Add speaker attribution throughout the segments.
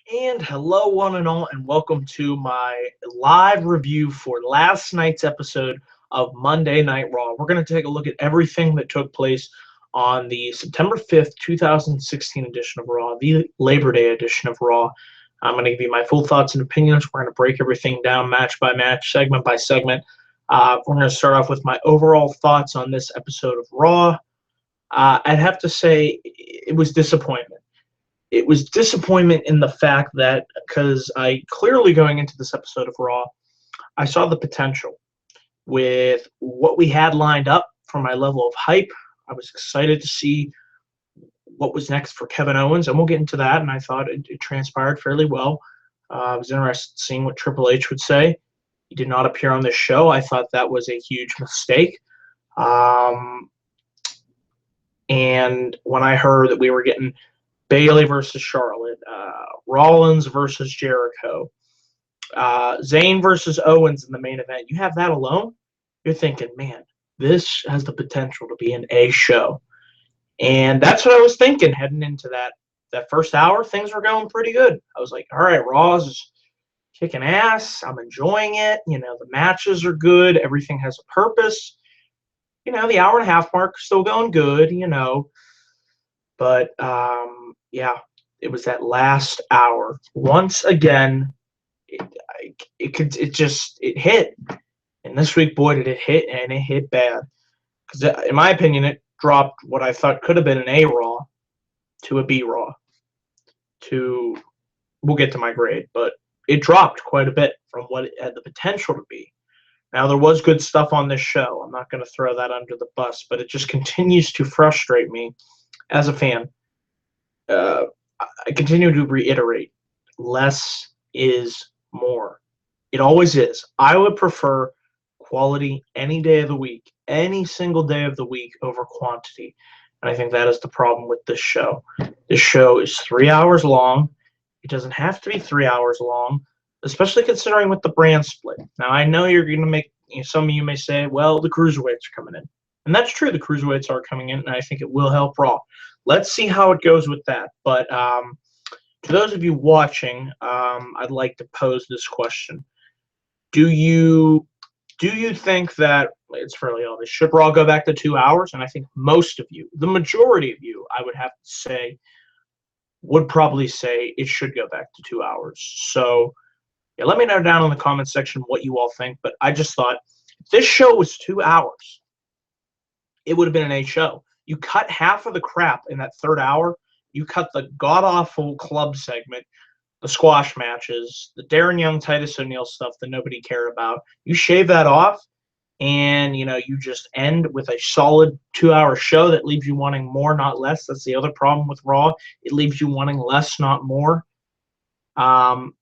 Speaker 1: And hello, one and all, and welcome to my live review for last night's episode of Monday Night Raw. We're going to take a look at everything that took place on the September 5th, 2016 edition of Raw, the Labor Day edition of Raw. I'm going to give you my full thoughts and opinions. We're going to break everything down match by match, segment by segment. We're going to start off with my overall thoughts on this episode of Raw. I'd have to say it was disappointment. It was disappointment in the fact that, because I clearly going into this episode of Raw, I saw the potential with what we had lined up for my level of hype. I was excited to see what was next for Kevin Owens, and we'll get into that, and I thought it transpired fairly well. I was interested in seeing what Triple H would say. He did not appear on this show. I thought that was a huge mistake. And when I heard that we were getting Bayley versus Charlotte, Rollins versus Jericho, Zayn versus Owens in the main event. You have that alone, you're thinking, man, this has the potential to be an A show. And that's what I was thinking heading into that first hour. Things were going pretty good. I was like, all right, Raw's is kicking ass. I'm enjoying it. The matches are good. Everything has a purpose. The hour and a half mark still going good, But yeah, it was that last hour. Once again, it hit. And this week, boy, did it hit, and it hit bad. Because in my opinion, it dropped what I thought could have been an A Raw to a B Raw. We'll get to my grade, but it dropped quite a bit from what it had the potential to be. Now, there was good stuff on this show. I'm not going to throw that under the bus, but it just continues to frustrate me as a fan. I continue to reiterate, less is more. It always is. I would prefer quality any day of the week, any single day of the week over quantity. And I think that is the problem with this show. This show is 3 hours long. It doesn't have to be 3 hours long, especially considering with the brand split. Now, I know you're going to make, some of you may say, well, the cruiserweights are coming in. And that's true. The cruiserweights are coming in, and I think it will help Raw. Let's see how it goes with that. But to those of you watching, I'd like to pose this question. Do you think that, it's fairly obvious, should Raw go back to 2 hours? And I think most of you, the majority of you, I would have to say, would probably say it should go back to 2 hours. So yeah, let me know down in the comments section what you all think. But I just thought, if this show was 2 hours, it would have been an A show. You cut half of the crap in that third hour. You cut the god-awful club segment, the squash matches, the Darren Young, Titus O'Neil stuff that nobody cared about. You shave that off, and, you just end with a solid 2 hour show that leaves you wanting more, not less. That's the other problem with Raw. It leaves you wanting less, not more. I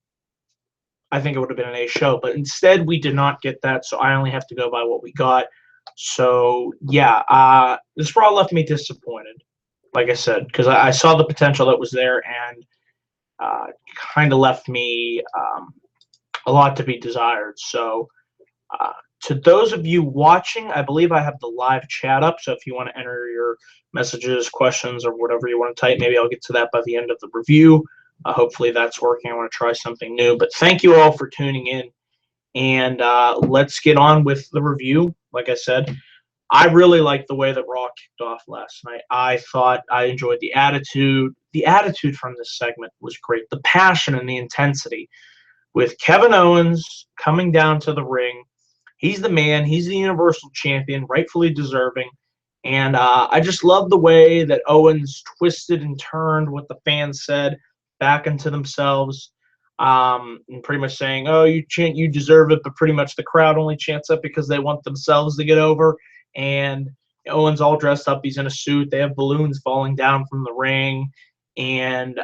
Speaker 1: think it would have been an A show, but instead we did not get that, so I only have to go by what we got. So, yeah, this Raw left me disappointed, like I said, because I saw the potential that was there, and kind of left me a lot to be desired. So, to those of you watching, I believe I have the live chat up, so if you want to enter your messages, questions, or whatever you want to type, maybe I'll get to that by the end of the review. Hopefully that's working. I want to try something new. But thank you all for tuning in. And let's get on with the review. Like I said, I really liked the way that Raw kicked off last night. I thought I enjoyed the attitude. The attitude from this segment was great. The passion and the intensity. With Kevin Owens coming down to the ring. He's the man. He's the Universal Champion, rightfully deserving. And I just love the way that Owens twisted and turned what the fans said back into themselves. And pretty much saying, oh, you deserve it, but pretty much the crowd only chants up because they want themselves to get over. And Owens all dressed up. He's in a suit. They have balloons falling down from the ring. And,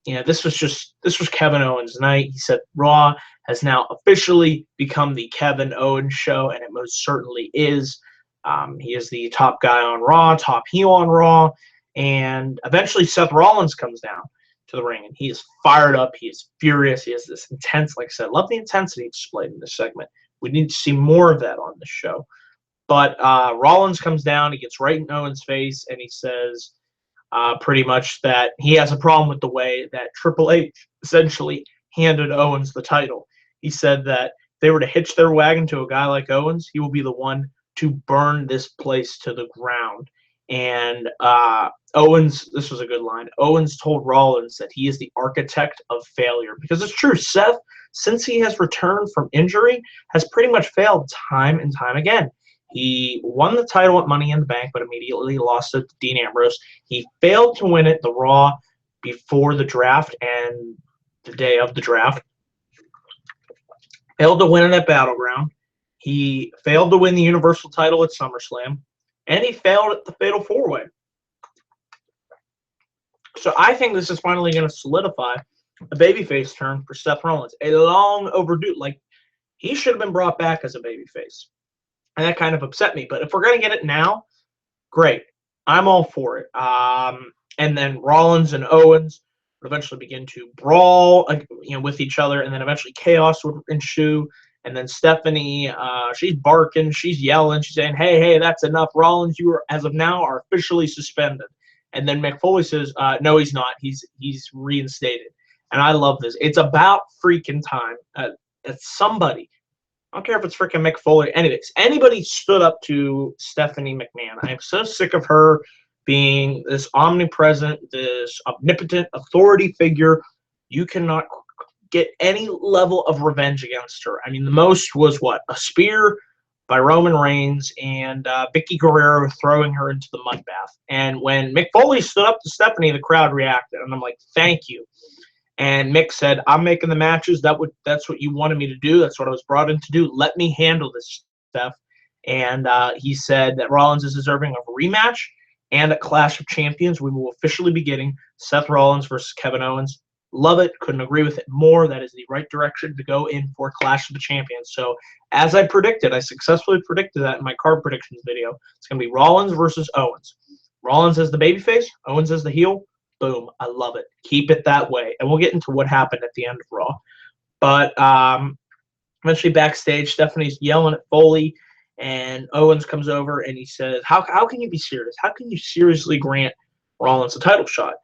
Speaker 1: this was Kevin Owens' night. He said Raw has now officially become the Kevin Owens show, and it most certainly is. He is the top guy on Raw, top heel on Raw. And eventually Seth Rollins comes down to the ring, and he is fired up. He is furious. He has this intense, like I said, love the intensity displayed in this segment. We need to see more of that on this show. But Rollins comes down. He gets right in Owens' face, and he says, pretty much that he has a problem with the way that Triple H essentially handed Owens the title. He said that if they were to hitch their wagon to a guy like Owens, he will be the one to burn this place to the ground. And Owens, this was a good line, Owens told Rollins that he is the architect of failure. Because it's true, Seth, since he has returned from injury, has pretty much failed time and time again. He won the title at Money in the Bank, but immediately lost it to Dean Ambrose. He failed to win it the Raw before the draft and the day of the draft. Failed to win it at Battleground. He failed to win the Universal title at SummerSlam. And he failed at the Fatal 4-Way. So I think this is finally going to solidify a babyface turn for Seth Rollins. A long overdue. Like, he should have been brought back as a babyface. And that kind of upset me. But if we're going to get it now, great. I'm all for it. And then Rollins and Owens would eventually begin to brawl, with each other. And then eventually chaos would ensue. And then Stephanie, she's barking, she's yelling, she's saying, hey, that's enough. Rollins, you are, as of now, are officially suspended. And then Mick Foley says, no, he's not. He's reinstated. And I love this. It's about freaking time that somebody, I don't care if it's freaking Mick Foley, anyways, anybody stood up to Stephanie McMahon. I am so sick of her being this omnipresent, this omnipotent authority figure. You cannot get any level of revenge against her. I mean, the most was what? A spear by Roman Reigns and Vicky Guerrero throwing her into the mud bath. And when Mick Foley stood up to Stephanie, the crowd reacted. And I'm like, thank you. And Mick said, I'm making the matches. That's what you wanted me to do. That's what I was brought in to do. Let me handle this stuff. And he said that Rollins is deserving of a rematch and a Clash of Champions. We will officially be getting Seth Rollins versus Kevin Owens. Love it. Couldn't agree with it more. That is the right direction to go in for Clash of the Champions. So, as I predicted, I successfully predicted that in my card predictions video. It's going to be Rollins versus Owens. Rollins as the babyface, Owens as the heel. Boom. I love it. Keep it that way. And we'll get into what happened at the end of Raw. But eventually backstage, Stephanie's yelling at Foley, and Owens comes over and he says, how can you be serious? How can you seriously grant Rollins a title shot?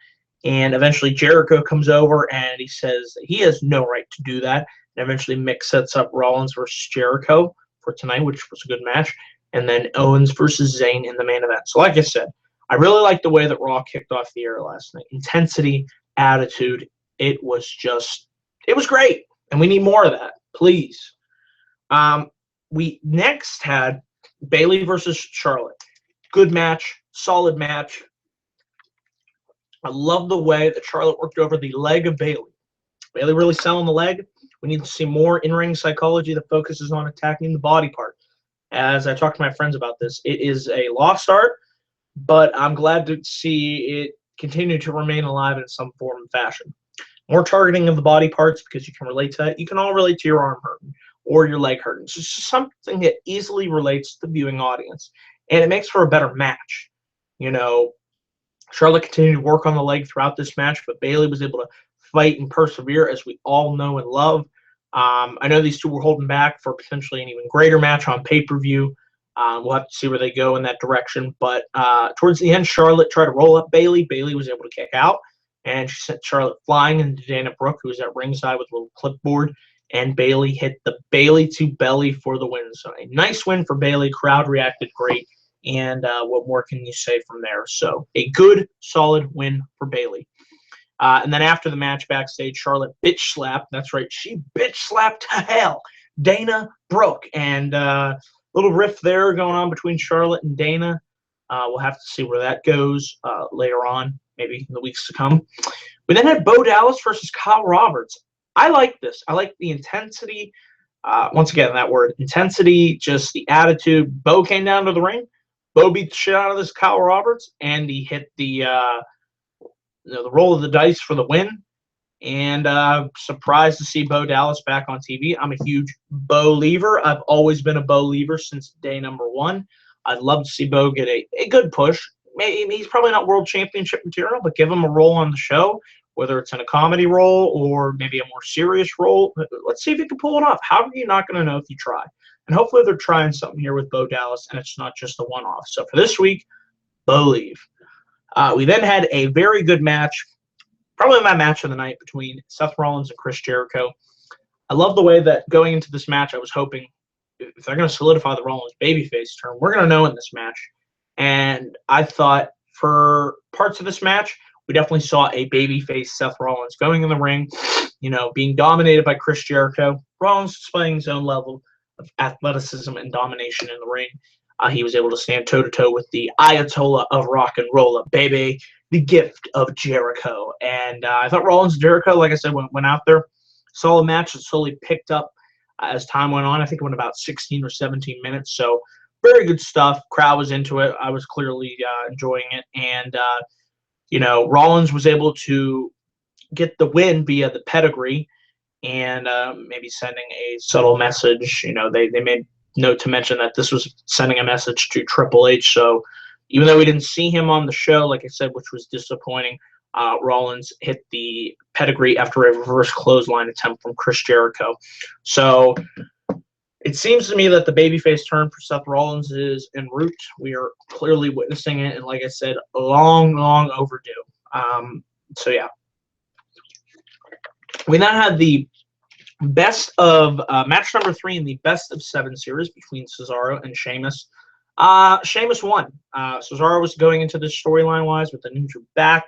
Speaker 1: And eventually Jericho comes over and he says that he has no right to do that. And eventually Mick sets up Rollins versus Jericho for tonight, which was a good match. And then Owens versus Zayn in the main event. So like I said, I really like the way that Raw kicked off the air last night. Intensity, attitude. It was great. And we need more of that, please. We next had Bayley versus Charlotte. Good match, solid match. I love the way that Charlotte worked over the leg of Bayley. Bayley really selling the leg. We need to see more in-ring psychology that focuses on attacking the body part. As I talked to my friends about this, it is a lost art, but I'm glad to see it continue to remain alive in some form and fashion. More targeting of the body parts because you can relate to that. You can all relate to your arm hurting or your leg hurting. It's just something that easily relates to the viewing audience, and it makes for a better match. Charlotte continued to work on the leg throughout this match, but Bayley was able to fight and persevere, as we all know and love. I know these two were holding back for potentially an even greater match on pay-per-view. We'll have to see where they go in that direction. But towards the end, Charlotte tried to roll up Bayley. Bayley was able to kick out, and she sent Charlotte flying into Dana Brooke, who was at ringside with a little clipboard, and Bayley hit the Bayley to belly for the win. So a nice win for Bayley. Crowd reacted great. And what more can you say from there? So a good, solid win for Bayley. And then after the match backstage, Charlotte bitch slapped. That's right, she bitch slapped to hell Dana Brooke. And little rift there going on between Charlotte and Dana. We'll have to see where that goes later on, maybe in the weeks to come. We then had Bo Dallas versus Kyle Roberts. I like this. I like the intensity. Once again, that word, intensity, just the attitude. Bo came down to the ring. Bo beat the shit out of this Kyle Roberts, and he hit the roll of the dice for the win. And surprised to see Bo Dallas back on TV. I'm a huge Bo-liever. I've always been a Bo-liever since day number one. I'd love to see Bo get a good push. Maybe he's probably not world championship material, but give him a role on the show, whether it's in a comedy role or maybe a more serious role. Let's see if he can pull it off. How are you not going to know if you try? And hopefully they're trying something here with Bo Dallas, and it's not just a one-off. So for this week, Bo-lieve. We then had a very good match, probably my match of the night, between Seth Rollins and Chris Jericho. I love the way that going into this match, I was hoping if they're going to solidify the Rollins babyface turn, we're going to know in this match. And I thought for parts of this match, we definitely saw a babyface Seth Rollins going in the ring, being dominated by Chris Jericho. Rollins displaying his own level of athleticism and domination in the ring. He was able to stand toe-to-toe with the Ayatollah of rock and roll, baby, the gift of Jericho. And I thought Rollins and Jericho, like I said, went out there. Solid match. It slowly picked up as time went on. I think it went about 16 or 17 minutes. So very good stuff. Crowd was into it. I was clearly enjoying it. And, Rollins was able to get the win via the pedigree and maybe sending a subtle message. They made note to mention that this was sending a message to Triple H. So even though we didn't see him on the show, like I said, which was disappointing, Rollins hit the pedigree after a reverse clothesline attempt from Chris Jericho. So it seems to me that the babyface turn for Seth Rollins is en route. We are clearly witnessing it, and like I said, long, long overdue. So yeah. We now had the best of match number 3 in the best of 7 series between Cesaro and Sheamus. Sheamus won. Cesaro was going into this storyline-wise with an injured back.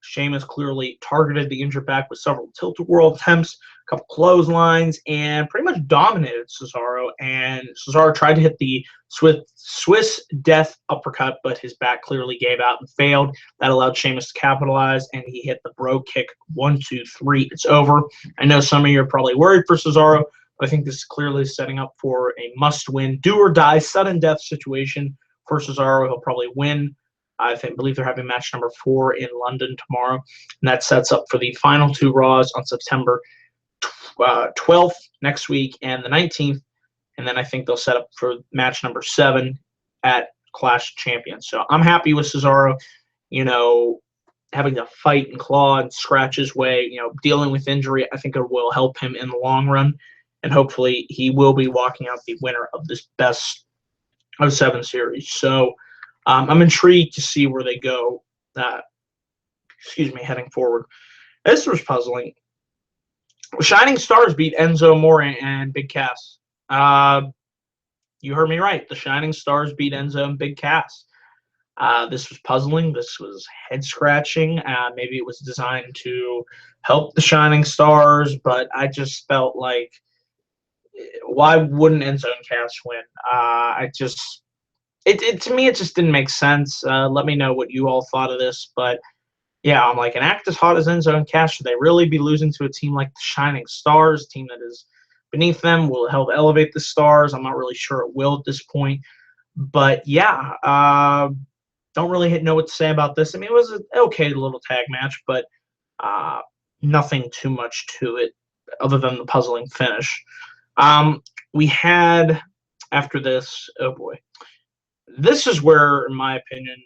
Speaker 1: Sheamus clearly targeted the injured back with several tilt-a-whirl attempts, a couple clotheslines, and pretty much dominated Cesaro. And Cesaro tried to hit the Swiss death uppercut, but his back clearly gave out and failed. That allowed Sheamus to capitalize, and he hit the bro kick. 1, 2, 3. It's over. I know some of you are probably worried for Cesaro, but I think this is clearly setting up for a must-win, do-or-die, sudden death situation for Cesaro. He'll probably win. I believe they're having match number 4 in London tomorrow, and that sets up for the final 2 Raws on September 12th next week and the 19th, and then I think they'll set up for match number 7 at Clash of Champions. So I'm happy with Cesaro, having to fight and claw and scratch his way, dealing with injury. I think it will help him in the long run, and hopefully he will be walking out the winner of this best of 7 series. So I'm intrigued to see where they go. Heading forward. This was puzzling. Shining Stars beat Enzo Amore and Big Cass. You heard me right. The Shining Stars beat Enzo and Big Cass. This was puzzling. This was head-scratching. Maybe it was designed to help the Shining Stars, but I just felt like, why wouldn't Enzo and Cass win? To me, it just didn't make sense. Let me know what you all thought of this. But, yeah, I'm like, an act as hot as Enzo and Cass, should they really be losing to a team like the Shining Stars, a team that is beneath them? Will it help elevate the Stars? I'm not really sure it will at this point. But, yeah, don't really know what to say about this. I mean, it was an okay little tag match, but nothing too much to it other than the puzzling finish. We had, after this, oh boy. This is where, in my opinion,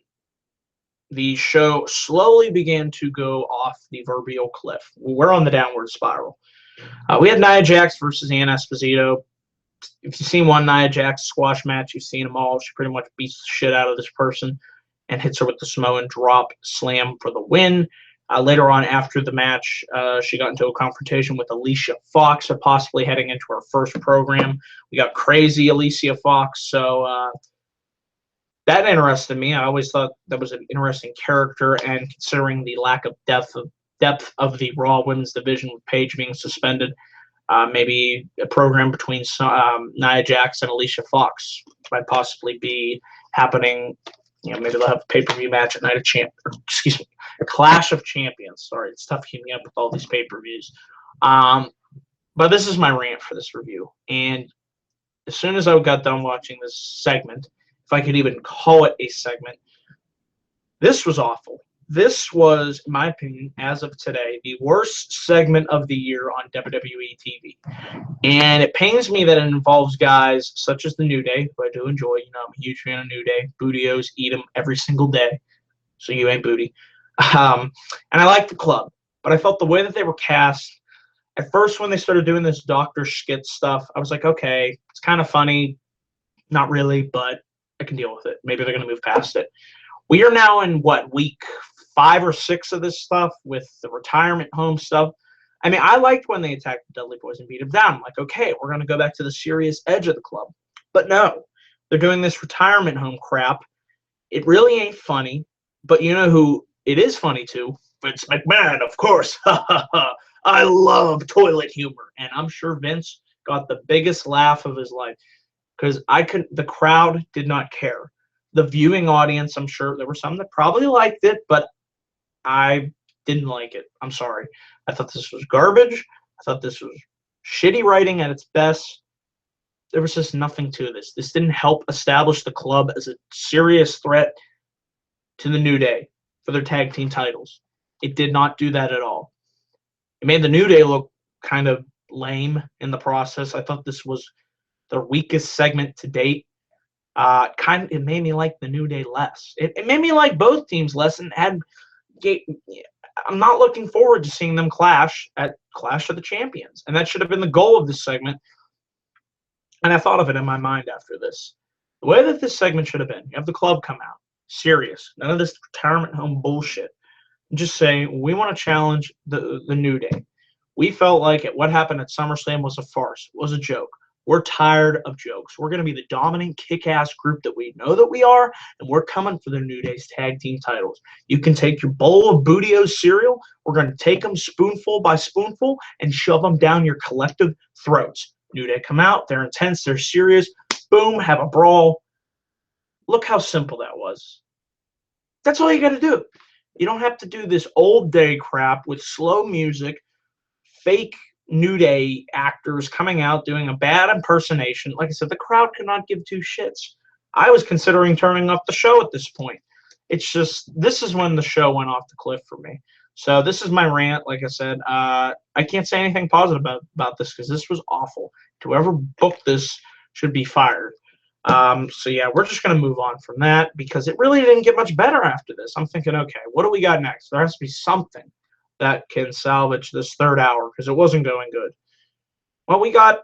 Speaker 1: the show slowly began to go off the proverbial cliff. We're on the downward spiral. We had Nia Jax versus Anna Esposito. If you've seen one Nia Jax squash match, you've seen them all. She pretty much beats the shit out of this person and hits her with the Samoan drop slam for the win. Later on, after the match, she got into a confrontation with Alicia Fox, possibly heading into her first program. We got crazy Alicia Fox, so that interested me. I always thought that was an interesting character, and considering the lack of depth of the Raw Women's Division with Paige being suspended, maybe a program between Nia Jax and Alicia Fox might possibly be happening. Maybe they'll have a pay-per-view match at a Clash of Champions. Sorry, it's tough keeping up with all these pay-per-views. But this is my rant for this review. And as soon as I got done watching this segment, if I could even call it a segment, this was awful. This was, in my opinion, as of today, the worst segment of the year on WWE TV. And it pains me that it involves guys such as the New Day, who I do enjoy. I'm a huge fan of New Day. Bootios, eat them every single day. So you ain't booty. And I like the club. But I felt the way that they were cast, at first when they started doing this Dr. Skit stuff, I was like, okay, it's kind of funny. Not really, but I can deal with it. Maybe they're going to move past it. We are now in, what, week 5 or 6 of this stuff with the retirement home stuff. I mean, I liked when they attacked the Dudley Boys and beat them down. I'm like, okay, we're going to go back to the serious edge of the club. But no, they're doing this retirement home crap. It really ain't funny. But you know who it is funny to? Vince McMahon, of course. I love toilet humor. And I'm sure Vince got the biggest laugh of his life because the crowd did not care. The viewing audience, I'm sure there were some that probably liked it, but I didn't like it. I'm sorry. I thought this was garbage. I thought this was shitty writing at its best. There was just nothing to this. This didn't help establish the club as a serious threat to the New Day for their tag team titles. It did not do that at all. It made the New Day look kind of lame in the process. I thought this was their weakest segment to date. It made me like the New Day less. It made me like both teams less, and I'm not looking forward to seeing them clash at Clash of the Champions. And that should have been the goal of this segment. And I thought of it in my mind after this. The way that this segment should have been, you have the club come out, serious, none of this retirement home bullshit. Just say, we want to challenge the New Day. We felt like what happened at SummerSlam was a farce, was a joke. We're tired of jokes. We're going to be the dominant, kick-ass group that we know that we are, and we're coming for the New Day's tag team titles. You can take your bowl of Booty-O's cereal. We're going to take them spoonful by spoonful and shove them down your collective throats. New Day come out. They're intense. They're serious. Boom, have a brawl. Look how simple that was. That's all you got to do. You don't have to do this old day crap with slow music, fake New Day actors coming out doing a bad impersonation. Like I said, the crowd could not give two shits. I was considering turning off the show at this point. It's just, this is when the show went off the cliff for me. So this is my rant. Like I said, I can't say anything positive about this because this was awful. Whoever booked this should be fired. So yeah, we're just going to move on from that because it really didn't get much better after this. I'm thinking, okay, what do we got next? There has to be something that can salvage this third hour because it wasn't going good. Well, we got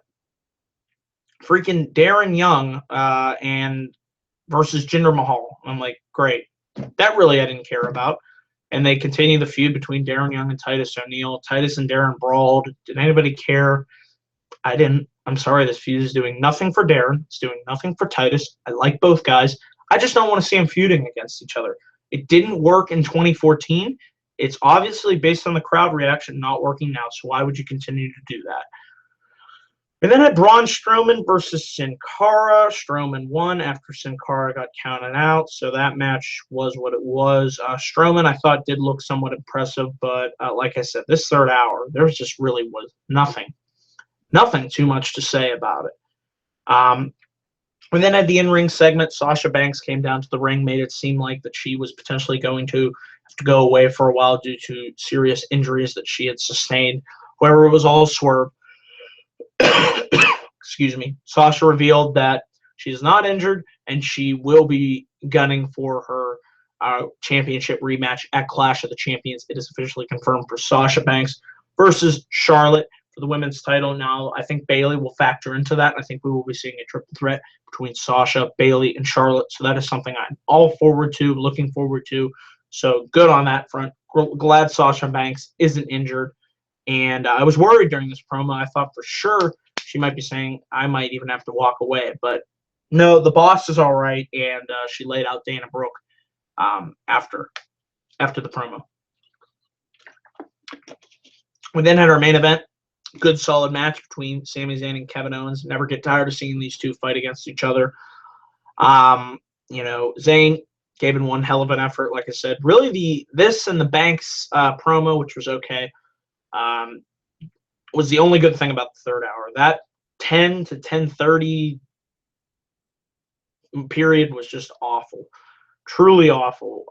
Speaker 1: freaking Darren Young and versus Jinder Mahal. I'm like, great. That really I didn't care about. And they continue the feud between Darren Young and Titus O'Neil. Titus and Darren brawled. Did anybody care? I didn't. I'm sorry. This feud is doing nothing for Darren. It's doing nothing for Titus. I like both guys. I just don't want to see them feuding against each other. It didn't work in 2014. It's obviously based on the crowd reaction not working now. So why would you continue to do that? And then I had Braun Strowman versus Sin Cara. Strowman won after Sin Cara got counted out. So that match was what it was. Strowman, I thought, did look somewhat impressive. But like I said, this third hour, there just really was nothing. Nothing too much to say about it. And then at the in-ring segment, Sasha Banks came down to the ring, made it seem like that she was potentially going to have to go away for a while due to serious injuries that she had sustained. However, it was all swerve. Excuse me. Sasha revealed that she's not injured and she will be gunning for her championship rematch at Clash of the Champions. It is officially confirmed for Sasha Banks versus Charlotte for the women's title. Now, I think Bayley will factor into that. I think we will be seeing a triple threat between Sasha, Bayley, and Charlotte. So that is something I'm all forward to, looking forward to. So good on that front. Glad Sasha Banks isn't injured. And I was worried during this promo. I thought for sure she might be saying I might even have to walk away. But no, the boss is all right. And she laid out Dana Brooke after the promo. We then had our main event. Good, solid match between Sami Zayn and Kevin Owens. Never get tired of seeing these two fight against each other. Zayn gave in one hell of an effort, like I said. Really, this and the Banks promo, which was okay, was the only good thing about the third hour. That 10 to 10:30 period was just awful. Truly awful.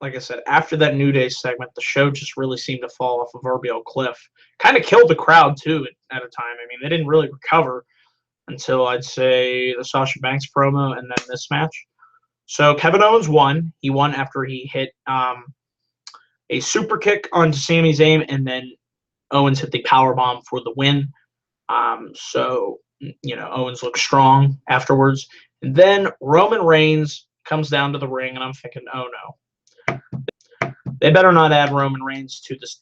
Speaker 1: Like I said, after that New Day segment, the show just really seemed to fall off a proverbial cliff. Kind of killed the crowd, too, at a time. I mean, they didn't really recover until, I'd say, the Sasha Banks promo and then this match. So Kevin Owens won. He won after he hit a super kick onto Sami Zayn, and then Owens hit the powerbomb for the win. Owens looked strong afterwards. And then Roman Reigns comes down to the ring, and I'm thinking, oh no, they better not add Roman Reigns to this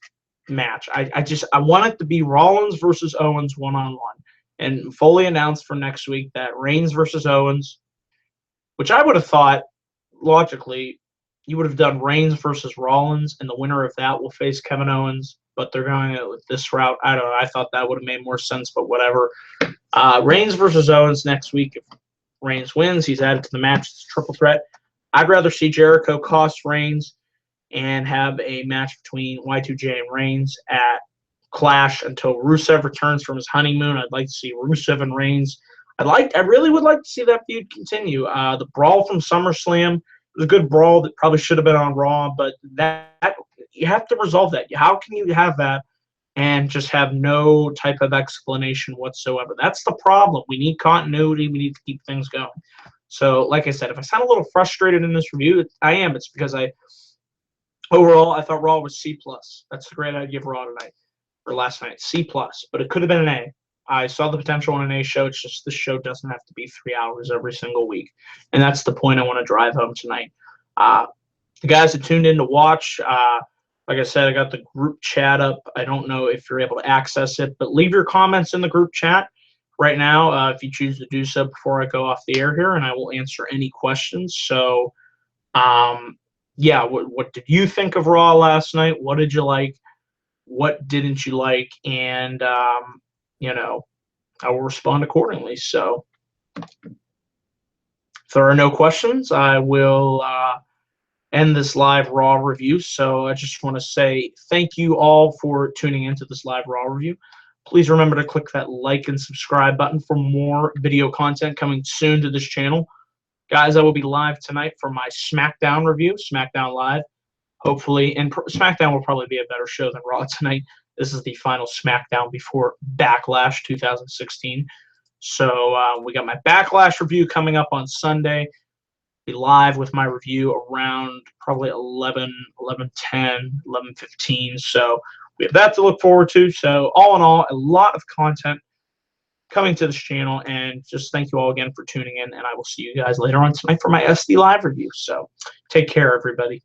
Speaker 1: match. I want it to be Rollins versus Owens one-on-one, and fully announced for next week that Reigns versus Owens, which I would have thought logically you would have done Reigns versus Rollins, and the winner of that will face Kevin Owens. But they're going with this route. I don't know. I thought that would have made more sense, but whatever. Reigns versus Owens next week. If Reigns wins, he's added to the match. It's a triple threat. I'd rather see Jericho cost Reigns and have a match between Y2J and Reigns at Clash until Rusev returns from his honeymoon. I'd like to see Rusev and Reigns. I really would like to see that feud continue. The brawl from SummerSlam was a good brawl that probably should have been on Raw, but that you have to resolve that. How can you have that and just have no type of explanation whatsoever? That's the problem. We need continuity. We need to keep things going. So, like I said, if I sound a little frustrated in this review, I am. It's because overall, I thought Raw was C+. That's the grade I'd give Raw tonight, or last night, C+. But it could have been an A. I saw the potential in an A show. It's just this show doesn't have to be 3 hours every single week. And that's the point I want to drive home tonight. The guys that tuned in to watch, like I said, I got the group chat up. I don't know if you're able to access it, but leave your comments in the group chat right now if you choose to do so before I go off the air here, and I will answer any questions. So, yeah, what did you think of Raw last night? What did you like? What didn't you like? And, you know, I will respond accordingly. So if there are no questions, I will end this live Raw review. So I just want to say thank you all for tuning into this live Raw review. Please remember to click that like and subscribe button for more video content coming soon to this channel. Guys, I will be live tonight for my SmackDown review, SmackDown Live. Hopefully, and SmackDown will probably be a better show than Raw tonight. This is the final SmackDown before Backlash 2016. So we got my Backlash review coming up on Sunday. Be live with my review around probably 11:10, 11:15. So we have that to look forward to. So all in all, a lot of content coming to this channel, and just thank you all again for tuning in, and I will see you guys later on tonight for my SD Live review. So take care, everybody.